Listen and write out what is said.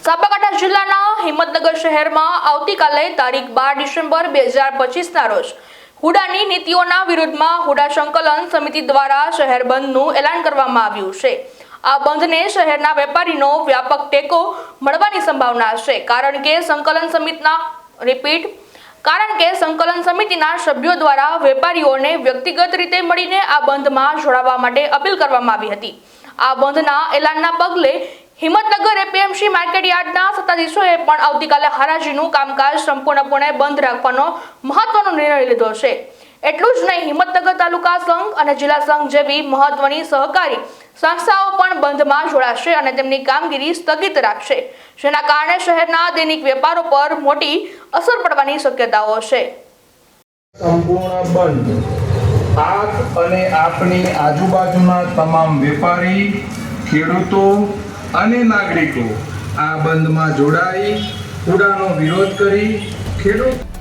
સાબરકાંઠા જિલ્લાના હિંમતનગર શહેરમાં આવતીકાલે તારીખ 12 ડિસેમ્બર 2025ના રોજ હુડાની નીતિઓના વિરોધમાં હુડા સંકલન સમિતિ દ્વારા શહેર બંધનું એલાન કરવામાં આવ્યું છે। આ બંધને શહેરના વેપારીનો વ્યાપક ટેકો મળવાની સંભાવના છે, કારણ કે સંકલન સમિતિના સભ્યો દ્વારા વેપારીઓને વ્યક્તિગત રીતે મળીને આ બંધમાં જોડાવા માટે અપીલ કરવામાં આવી હતી। આ બંધના એલાનના પગલે હિંમતનગર એપીએમસી માર્કેટ યાર્ડના સત્તાધીશોએ પણ આવતીકાલે હરાજીનું કામકાજ સંપૂર્ણપણે બંધ રાખવાનો મહત્વનો નિર્ણય લીધો છે। એટલું જ નહીં, હિંમતનગર તાલુકા સંઘ અને જિલ્લા સંઘ જેવી મહત્વની સહકારી સંસ્થાઓ પણ બંધમાં જોડાશે અને તેમની કામગીરી સ્થગિત રાખશે, જેના કારણે શહેરના દૈનિક વેપારો પર મોટી અસર પડવાની શક્યતાઓ છે। સંપૂર્ણ બંધ આપ અને આપની આજુબાજુના તમામ વેપારી, ખેડૂતો અને નાગરિકો આ બંધમાં જોડાઈ હુડાનો વિરોધ કરી ખેડૂત